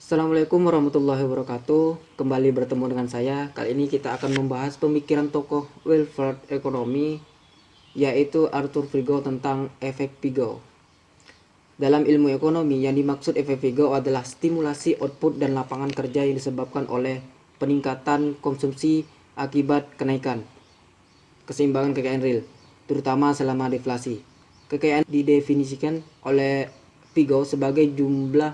Assalamualaikum warahmatullahi wabarakatuh. Kembali bertemu dengan saya. Kali ini kita akan membahas pemikiran tokoh welfare ekonomi, yaitu Arthur Figo tentang efek Figo. Dalam ilmu ekonomi, yang dimaksud efek Figo adalah stimulasi output dan lapangan kerja yang disebabkan oleh peningkatan konsumsi akibat kenaikan keseimbangan kekayaan real, terutama selama deflasi. Kekayaan didefinisikan oleh Figo sebagai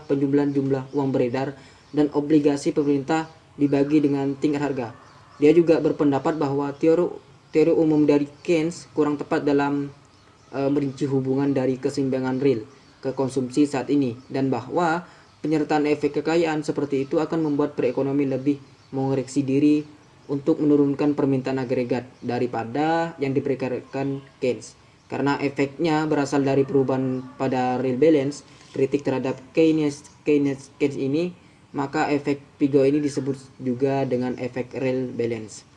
penjumlahan jumlah uang beredar dan obligasi pemerintah dibagi dengan tingkat harga. Dia juga berpendapat bahwa teori umum dari Keynes kurang tepat dalam merinci hubungan dari keseimbangan real ke konsumsi saat ini, dan bahwa penyertaan efek kekayaan seperti itu akan membuat perekonomian lebih mengoreksi diri untuk menurunkan permintaan agregat daripada yang diperkirakan Keynes. Karena efeknya berasal dari perubahan pada real balance, kritik terhadap Keynes ini, maka efek Figo ini disebut juga dengan efek real balance.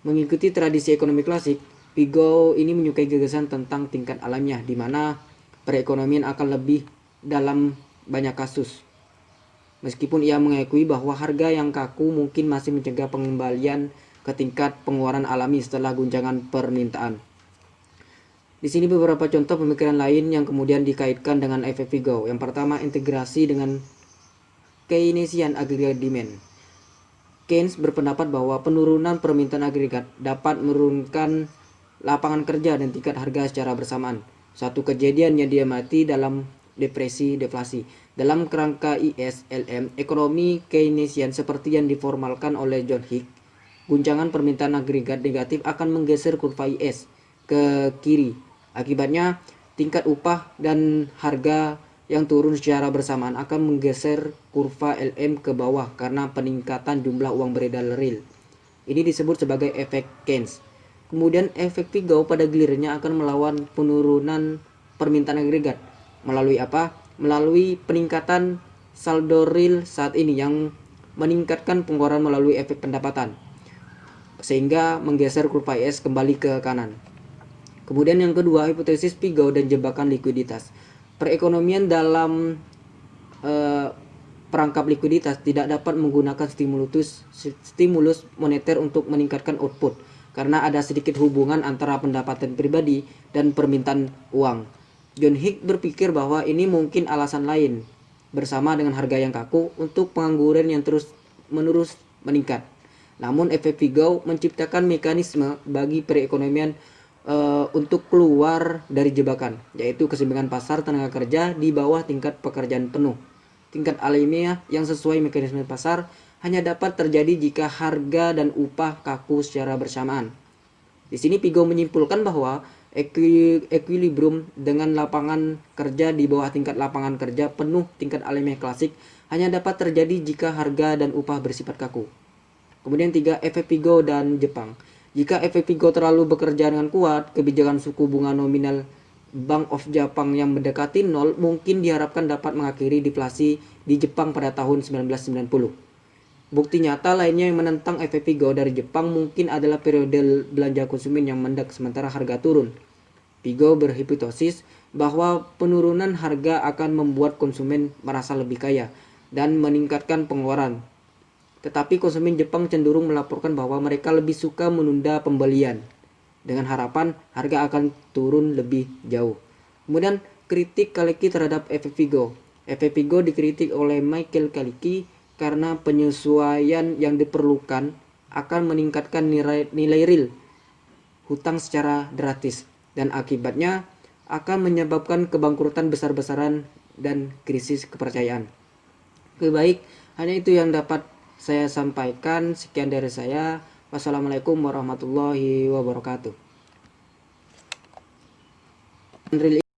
Mengikuti tradisi ekonomi klasik, Figo ini menyukai gagasan tentang tingkat alamiah, di mana perekonomian akan lebih dalam banyak kasus. Meskipun ia mengakui bahwa harga yang kaku mungkin masih mencegah pengembalian ke tingkat pengeluaran alami setelah guncangan permintaan. Di sini beberapa contoh pemikiran lain yang kemudian dikaitkan dengan efek Figo. Yang pertama, integrasi dengan Keynesian aggregate demand. Keynes berpendapat bahwa penurunan permintaan agregat dapat menurunkan lapangan kerja dan tingkat harga secara bersamaan. Suatu kejadian yang diamati dalam deflasi. Dalam kerangka ISLM, ekonomi Keynesian seperti yang diformalkan oleh John Hicks, guncangan permintaan agregat negatif akan menggeser kurva IS ke kiri. Akibatnya, tingkat upah dan harga yang turun secara bersamaan akan menggeser kurva LM ke bawah karena peningkatan jumlah uang beredar real. Ini disebut sebagai efek Keynes. Kemudian efek Figo pada gilirannya akan melawan penurunan permintaan agregat. Melalui apa? Melalui peningkatan saldo real saat ini yang meningkatkan pengeluaran melalui efek pendapatan, sehingga menggeser kurva IS kembali ke kanan. Kemudian yang kedua, hipotesis Figo dan jebakan likuiditas. Perekonomian dalam perangkap likuiditas tidak dapat menggunakan stimulus moneter untuk meningkatkan output, karena ada sedikit hubungan antara pendapatan pribadi dan permintaan uang. John Hicks berpikir bahwa ini mungkin alasan lain, bersama dengan harga yang kaku, untuk pengangguran yang terus-menerus meningkat. Namun efek Figo menciptakan mekanisme bagi perekonomian untuk keluar dari jebakan, yaitu keseimbangan pasar tenaga kerja di bawah tingkat pekerjaan penuh. Tingkat alamiah yang sesuai mekanisme pasar hanya dapat terjadi jika harga dan upah kaku secara bersamaan. Di sini Figo menyimpulkan bahwa equilibrium dengan lapangan kerja di bawah tingkat lapangan kerja penuh tingkat alamiah klasik hanya dapat terjadi jika harga dan upah bersifat kaku. Kemudian 3, efek Figo dan Jepang. Jika efek Figo terlalu bekerja dengan kuat, kebijakan suku bunga nominal Bank of Japan yang mendekati nol mungkin diharapkan dapat mengakhiri deflasi di Jepang pada tahun 1990. Bukti nyata lainnya yang menentang efek Figo dari Jepang mungkin adalah periode belanja konsumen yang mendek sementara harga turun. Figo berhipotesis bahwa penurunan harga akan membuat konsumen merasa lebih kaya dan meningkatkan pengeluaran. Tetapi konsumen Jepang cenderung melaporkan bahwa mereka lebih suka menunda pembelian, dengan harapan harga akan turun lebih jauh. Kemudian kritik Kalecki terhadap efek Figo. Efek Figo dikritik oleh Michael Kalecki karena penyesuaian yang diperlukan akan meningkatkan nilai real hutang secara drastis, dan akibatnya akan menyebabkan kebangkrutan besar-besaran dan krisis kepercayaan. Oke, baik, hanya itu yang dapat saya sampaikan. Sekian dari saya. Wassalamualaikum warahmatullahi wabarakatuh.